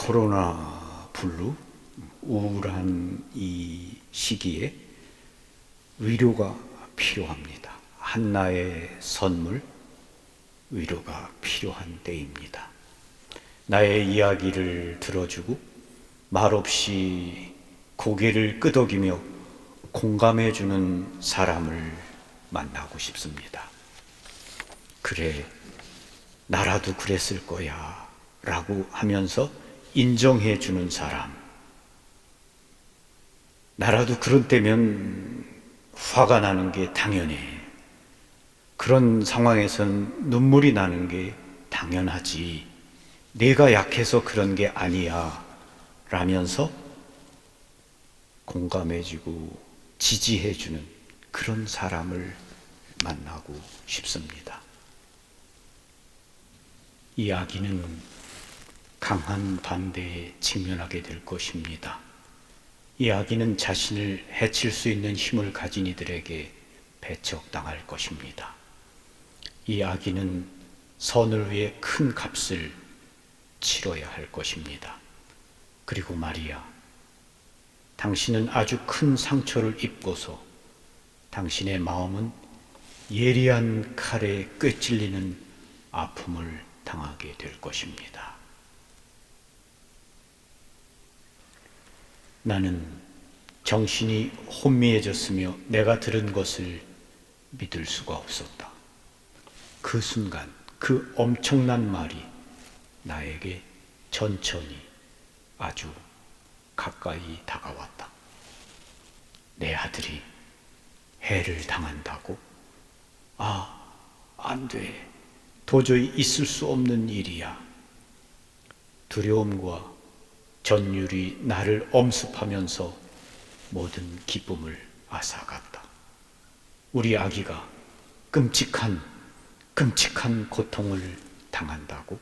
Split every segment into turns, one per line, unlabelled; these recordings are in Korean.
코로나 블루, 우울한 이 시기에 위로가 필요합니다. 한나의 선물, 위로가 필요한 때입니다. 나의 이야기를 들어주고 말없이 고개를 끄덕이며 공감해주는 사람을 만나고 싶습니다. 그래, 나라도 그랬을 거야 라고 하면서 인정해주는 사람. 나라도 그런 때면 화가 나는 게 당연해. 그런 상황에선 눈물이 나는 게 당연하지. 내가 약해서 그런 게 아니야 라면서 공감해주고 지지해주는 그런 사람을 만나고 싶습니다. 이 아기는 강한 반대에 직면하게 될 것입니다. 이 아기는 자신을 해칠 수 있는 힘을 가진 이들에게 배척당할 것입니다. 이 아기는 선을 위해 큰 값을 치러야 할 것입니다. 그리고 마리아, 당신은 아주 큰 상처를 입고서 당신의 마음은 예리한 칼에 꿰찔리는 아픔을 당하게 될 것입니다. 나는 정신이 혼미해졌으며 내가 들은 것을 믿을 수가 없었다. 그 순간 그 엄청난 말이 나에게 천천히 아주 가까이 다가왔다. 내 아들이 해를 당한다고? 안 돼. 도저히 있을 수 없는 일이야. 두려움과 전율이 나를 엄습하면서 모든 기쁨을 앗아갔다. 우리 아기가 끔찍한 고통을 당한다고?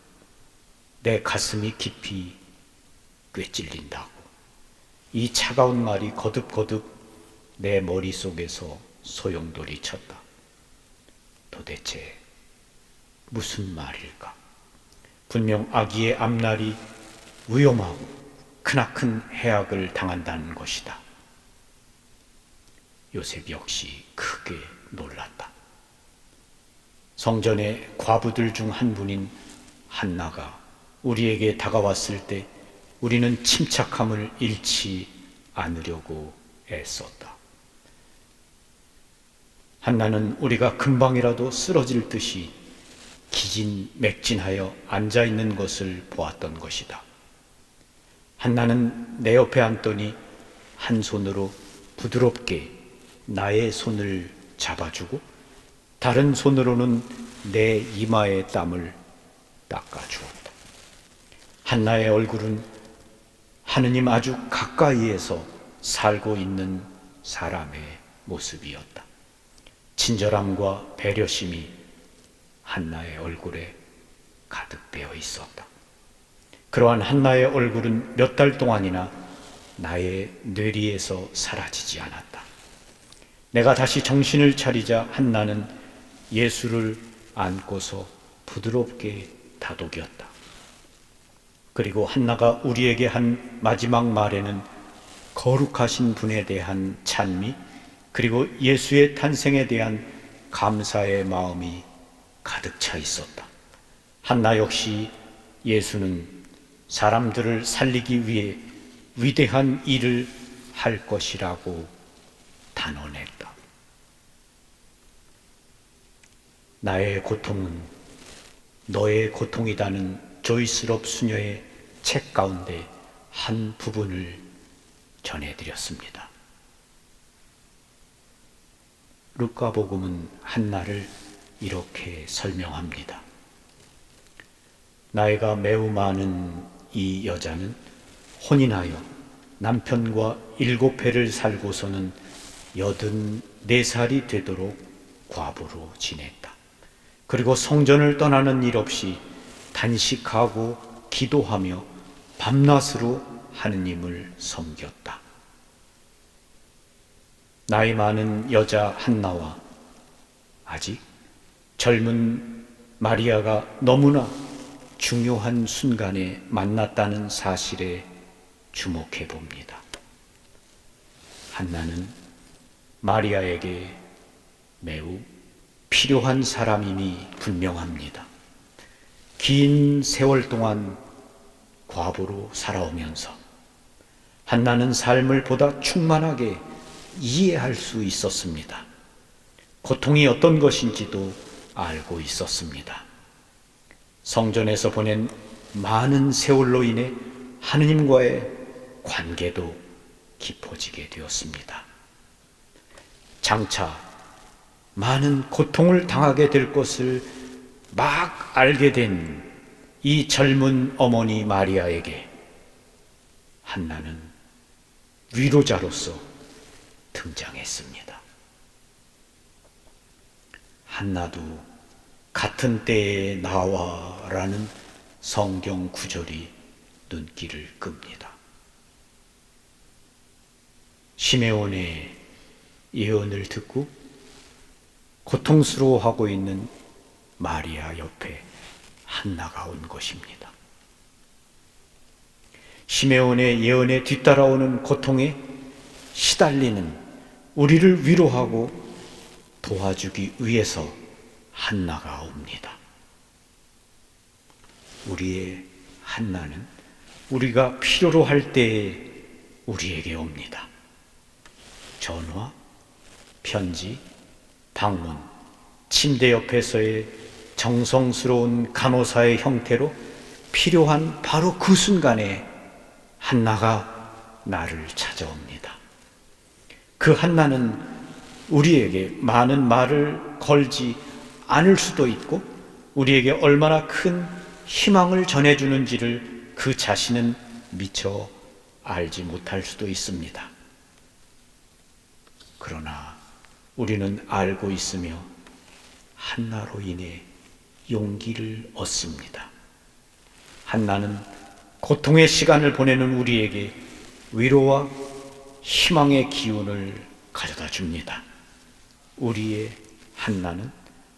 내 가슴이 깊이 꿰찔린다고? 이 차가운 말이 거듭거듭 내 머릿속에서 소용돌이 쳤다. 도대체 무슨 말일까? 분명 아기의 앞날이 위험하고 크나큰 해악을 당한다는 것이다. 요셉 역시 크게 놀랐다. 성전의 과부들 중 한 분인 한나가 우리에게 다가왔을 때 우리는 침착함을 잃지 않으려고 애썼다. 한나는 우리가 금방이라도 쓰러질 듯이 기진맥진하여 앉아있는 것을 보았던 것이다. 한나는 내 옆에 앉더니 한 손으로 부드럽게 나의 손을 잡아주고 다른 손으로는 내 이마의 땀을 닦아주었다. 한나의 얼굴은 하느님 아주 가까이에서 살고 있는 사람의 모습이었다. 친절함과 배려심이 한나의 얼굴에 가득 배어 있었다. 그러한 한나의 얼굴은 몇 달 동안이나 나의 뇌리에서 사라지지 않았다. 내가 다시 정신을 차리자 한나는 예수를 안고서 부드럽게 다독였다. 그리고 한나가 우리에게 한 마지막 말에는 거룩하신 분에 대한 찬미, 그리고 예수의 탄생에 대한 감사의 마음이 가득 차 있었다. 한나 역시 예수는 사람들을 살리기 위해 위대한 일을 할 것이라고 단언했다. 나의 고통은 너의 고통이라는 조이스럽 수녀의 책 가운데 한 부분을 전해드렸습니다. 루카복음은 한나를 이렇게 설명합니다. 나이가 매우 많은 이 여자는 혼인하여 남편과 7해를 살고서는 84살이 되도록 과부로 지냈다. 그리고 성전을 떠나는 일 없이 단식하고 기도하며 밤낮으로 하느님을 섬겼다. 나이 많은 여자 한나와 아직 젊은 마리아가 너무나 중요한 순간에 만났다는 사실에 주목해 봅니다. 한나는 마리아에게 매우 필요한 사람임이 분명합니다. 긴 세월 동안 과부로 살아오면서 한나는 삶을 보다 충만하게 이해할 수 있었습니다. 고통이 어떤 것인지도 알고 있었습니다. 성전에서 보낸 많은 세월로 인해 하느님과의 관계도 깊어지게 되었습니다. 장차 많은 고통을 당하게 될 것을 막 알게 된 이 젊은 어머니 마리아에게 한나는 위로자로서 등장했습니다. 한나도 같은 때에 나와 라는 성경 구절이 눈길을 끕니다. 시메온의 예언을 듣고 고통스러워하고 있는 마리아 옆에 한나가 온 것입니다. 시메온의 예언에 뒤따라오는 고통에 시달리는 우리를 위로하고 도와주기 위해서 한나가 옵니다. 우리의 한나는 우리가 필요로 할 때에 우리에게 옵니다. 전화, 편지, 방문, 침대 옆에서의 정성스러운 간호사의 형태로 필요한 바로 그 순간에 한나가 나를 찾아옵니다. 그 한나는 우리에게 많은 말을 걸지 않을 수도 있고 우리에게 얼마나 큰 희망을 전해주는지를 그 자신은 미처 알지 못할 수도 있습니다. 그러나 우리는 알고 있으며 한나로 인해 용기를 얻습니다. 한나는 고통의 시간을 보내는 우리에게 위로와 희망의 기운을 가져다 줍니다. 우리의 한나는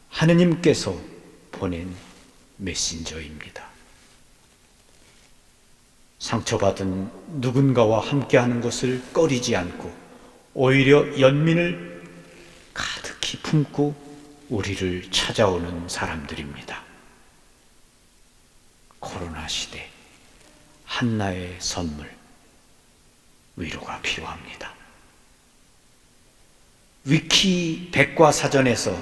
하느님께서 보낸 메신저입니다. 상처받은 누군가와 함께하는 것을 꺼리지 않고 오히려 연민을 가득히 품고 우리를 찾아오는 사람들입니다. 코로나 시대 한나의 선물, 위로가 필요합니다. 위키 백과사전에서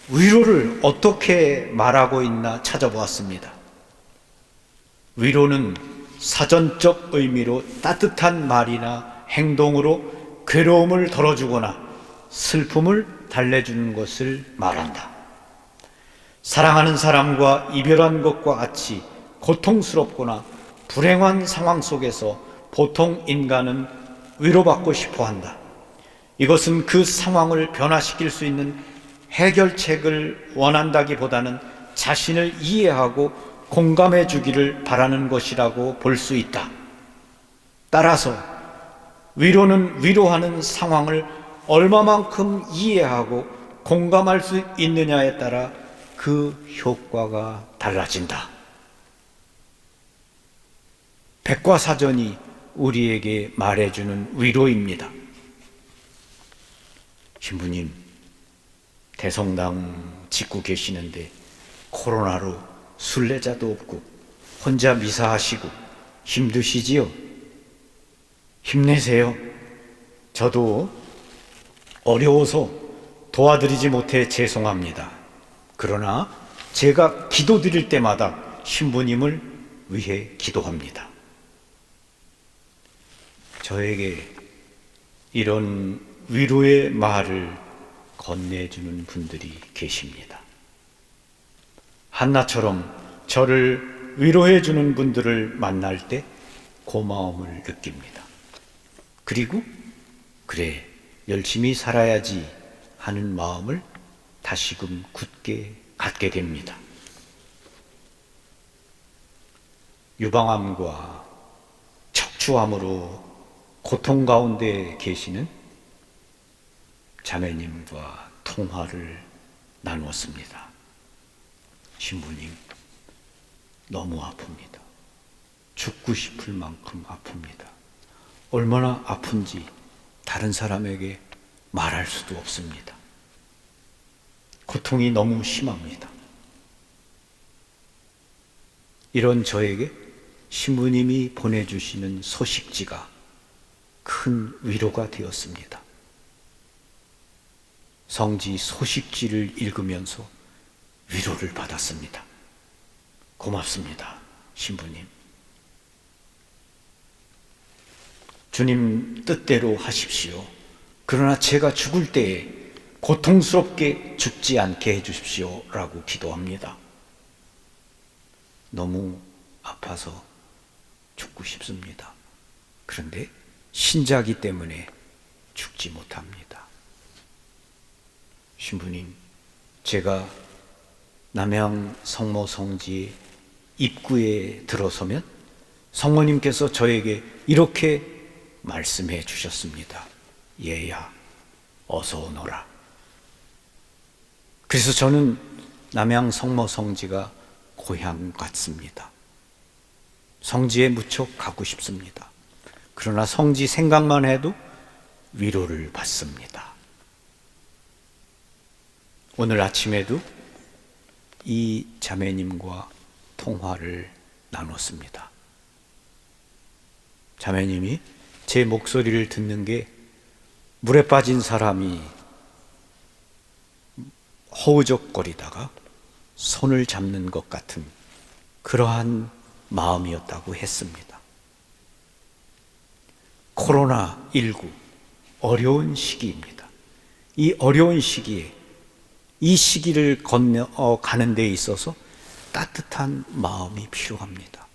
위로를 어떻게 말하고 있나 찾아보았습니다. 위로는 사전적 의미로 따뜻한 말이나 행동으로 괴로움을 덜어주거나 슬픔을 달래주는 것을 말한다. 사랑하는 사람과 이별한 것과 같이 고통스럽거나 불행한 상황 속에서 보통 인간은 위로받고 싶어 한다. 이것은 그 상황을 변화시킬 수 있는 해결책을 원한다기보다는 자신을 이해하고 공감해 주기를 바라는 것이라고 볼 수 있다. 따라서 위로는 위로하는 상황을 얼마만큼 이해하고 공감할 수 있느냐에 따라 그 효과가 달라진다. 백과사전이 우리에게 말해주는 위로입니다. 신부님, 대성당 짓고 계시는데 코로나로 순례자도 없고 혼자 미사하시고 힘드시지요? 힘내세요. 저도 어려워서 도와드리지 못해 죄송합니다. 그러나 제가 기도드릴 때마다 신부님을 위해 기도합니다. 저에게 이런 위로의 말을 건네주는 분들이 계십니다. 한나처럼 저를 위로해주는 분들을 만날 때 고마움을 느낍니다. 그리고 그래, 열심히 살아야지 하는 마음을 다시금 굳게 갖게 됩니다. 유방암과 척추암으로 고통 가운데 계시는 자매님과 통화를 나누었습니다. 신부님, 너무 아픕니다. 죽고 싶을 만큼 아픕니다. 얼마나 아픈지 다른 사람에게 말할 수도 없습니다. 고통이 너무 심합니다. 이런 저에게 신부님이 보내주시는 소식지가 큰 위로가 되었습니다. 성지 소식지를 읽으면서 위로를 받았습니다. 고맙습니다, 신부님. 주님 뜻대로 하십시오. 그러나 제가 죽을 때에 고통스럽게 죽지 않게 해주십시오 라고 기도합니다. 너무 아파서 죽고 싶습니다. 그런데 신자기 때문에 죽지 못합니다. 신부님, 제가 남양 성모 성지 입구에 들어서면 성모님께서 저에게 이렇게 말씀해 주셨습니다. 얘야, 어서 오너라. 그래서 저는 남양 성모 성지가 고향 같습니다. 성지에 무척 가고 싶습니다. 그러나 성지 생각만 해도 위로를 받습니다. 오늘 아침에도 이 자매님과 통화를 나눴습니다. 자매님이 제 목소리를 듣는 게 물에 빠진 사람이 허우적거리다가 손을 잡는 것 같은 그러한 마음이었다고 했습니다. 코로나19 어려운 시기입니다. 이 어려운 시기에 이 시기를 건너가는 데 있어서 따뜻한 마음이 필요합니다.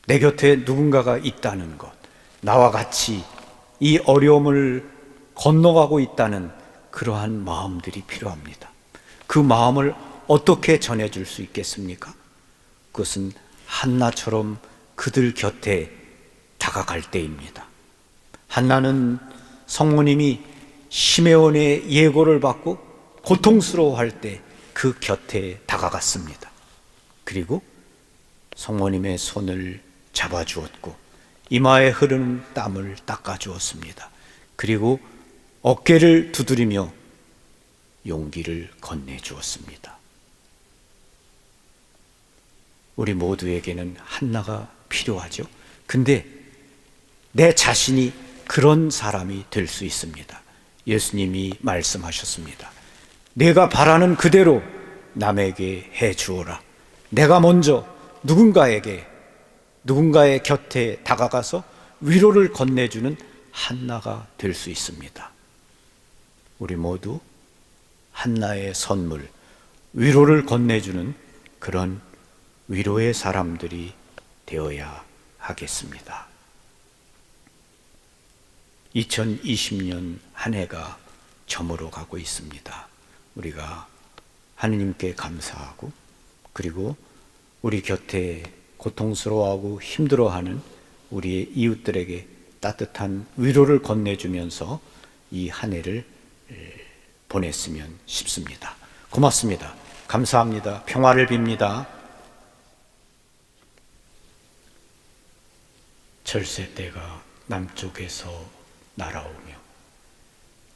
내 곁에 누군가가 있다는 것, 나와 같이 이 어려움을 건너가고 있다는 그러한 마음들이 필요합니다. 그 마음을 어떻게 전해줄 수 있겠습니까? 그것은 한나처럼 그들 곁에 다가갈 때입니다. 한나는 성모님이 시메온의 예고를 받고 고통스러워할 때 그 곁에 다가갔습니다. 그리고 성모님의 손을 잡아주었고 이마에 흐르는 땀을 닦아주었습니다. 그리고 어깨를 두드리며 용기를 건네주었습니다. 우리 모두에게는 한나가 필요하죠. 근데 내 자신이 그런 사람이 될 수 있습니다. 예수님이 말씀하셨습니다. 내가 바라는 그대로 남에게 해 주어라. 내가 먼저 누군가의 곁에 다가가서 위로를 건네주는 한나가 될 수 있습니다. 우리 모두 한나의 선물, 위로를 건네주는 그런 위로의 사람들이 되어야 하겠습니다. 2020년 한 해가 저물어 가고 있습니다. 우리가 하느님께 감사하고 그리고 우리 곁에 고통스러워하고 힘들어하는 우리의 이웃들에게 따뜻한 위로를 건네주면서 이 한 해를 보냈으면 싶습니다. 고맙습니다. 감사합니다. 평화를 빕니다. 철새떼가 남쪽에서 날아오며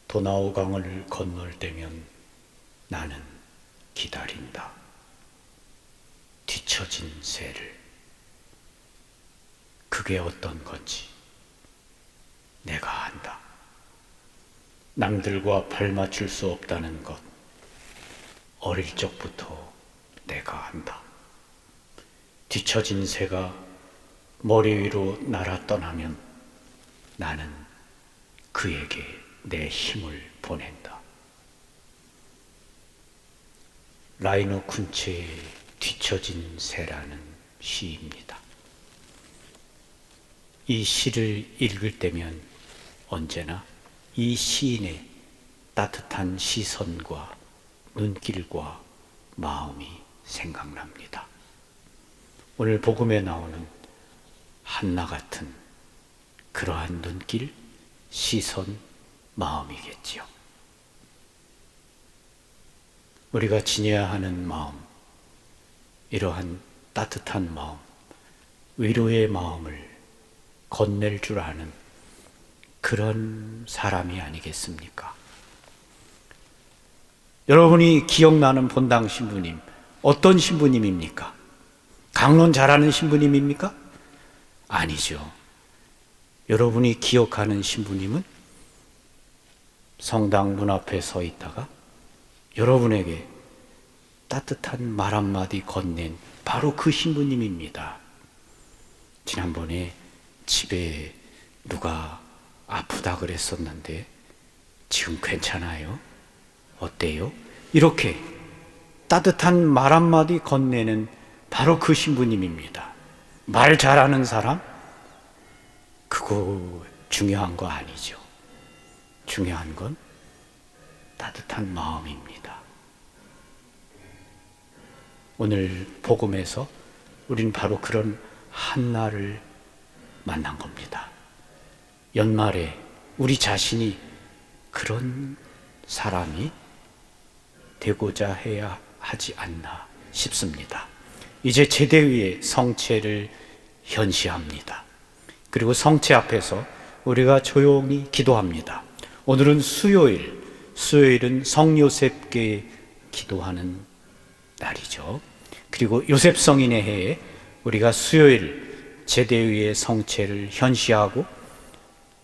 도나우 강을 건널 때면 나는 기다린다. 뒤처진 새를. 그게 어떤 건지 내가 안다. 남들과 발맞출 수 없다는 것 어릴 적부터 내가 안다. 뒤처진 새가 머리 위로 날아 떠나면 나는 그에게 내 힘을 보낸다. 라이너 쿤체의 뒤처진 새라는 시입니다. 이 시를 읽을 때면 언제나 이 시인의 따뜻한 시선과 눈길과 마음이 생각납니다. 오늘 복음에 나오는 한나 같은 그러한 눈길, 시선, 마음이겠지요. 우리가 지녀야 하는 마음, 이러한 따뜻한 마음, 위로의 마음을 건넬 줄 아는 그런 사람이 아니겠습니까? 여러분이 기억나는 본당 신부님, 어떤 신부님입니까? 강론 잘하는 신부님입니까? 아니죠. 여러분이 기억하는 신부님은 성당 문 앞에 서 있다가 여러분에게 따뜻한 말 한마디 건넨 바로 그 신부님입니다. 지난번에 집에 누가 아프다 그랬었는데 지금 괜찮아요? 어때요? 이렇게 따뜻한 말 한마디 건네는 바로 그 신부님입니다. 말 잘하는 사람? 그거 중요한 거 아니죠. 중요한 건 따뜻한 마음입니다. 오늘 복음에서 우린 바로 그런 한나를 만난 겁니다. 연말에 우리 자신이 그런 사람이 되고자 해야 하지 않나 싶습니다. 이제 제대위의 성체를 현시합니다. 그리고 성체 앞에서 우리가 조용히 기도합니다. 오늘은 수요일은 성요셉께 기도하는 날이죠. 그리고 요셉 성인의 해에 우리가 수요일 제대위의 성체를 현시하고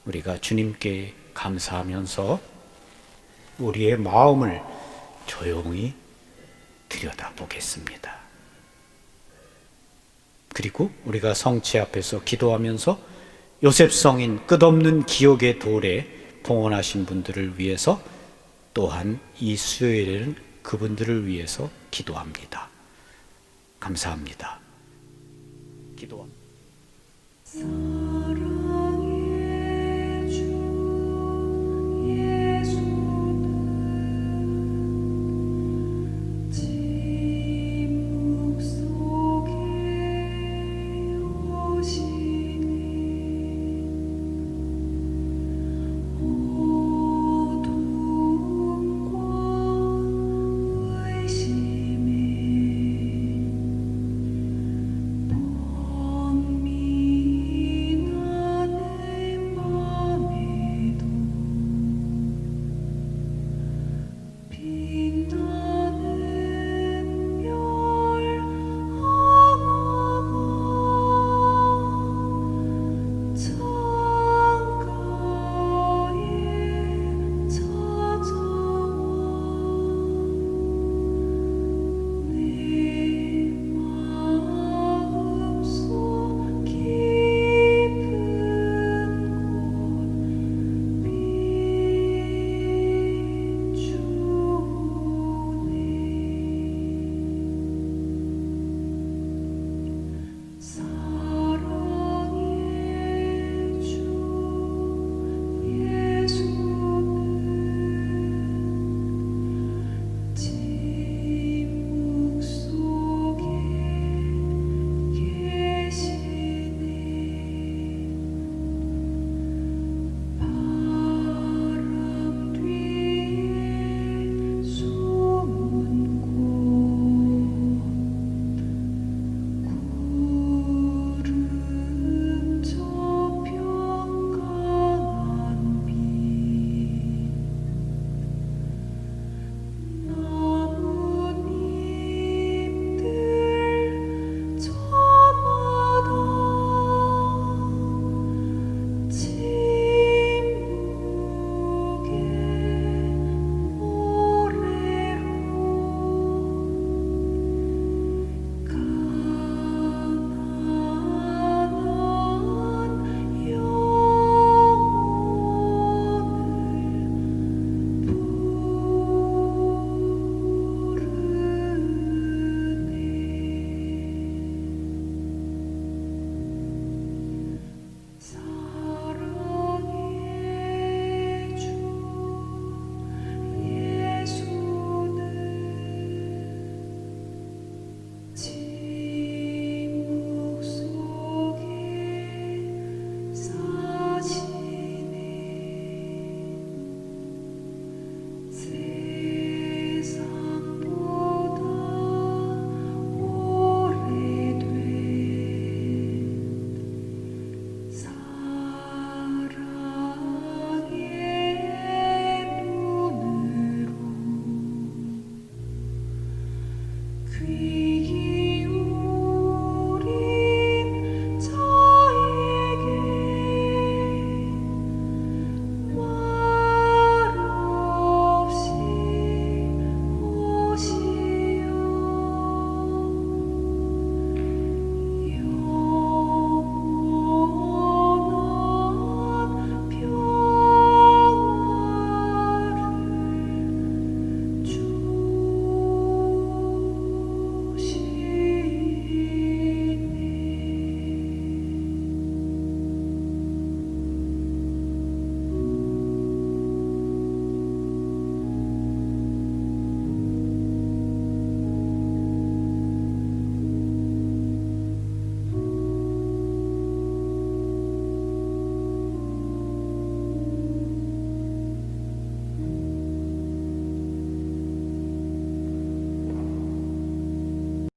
우리가 주님께 감사하면서 우리의 마음을 조용히 들여다보겠습니다. 그리고 우리가 성체 앞에서 기도하면서 요셉 성인 끝없는 기억의 돌에 봉헌하신 분들을 위해서 또한 이 수요일에는 그분들을 위해서 기도합니다. 감사합니다. 기도합니다.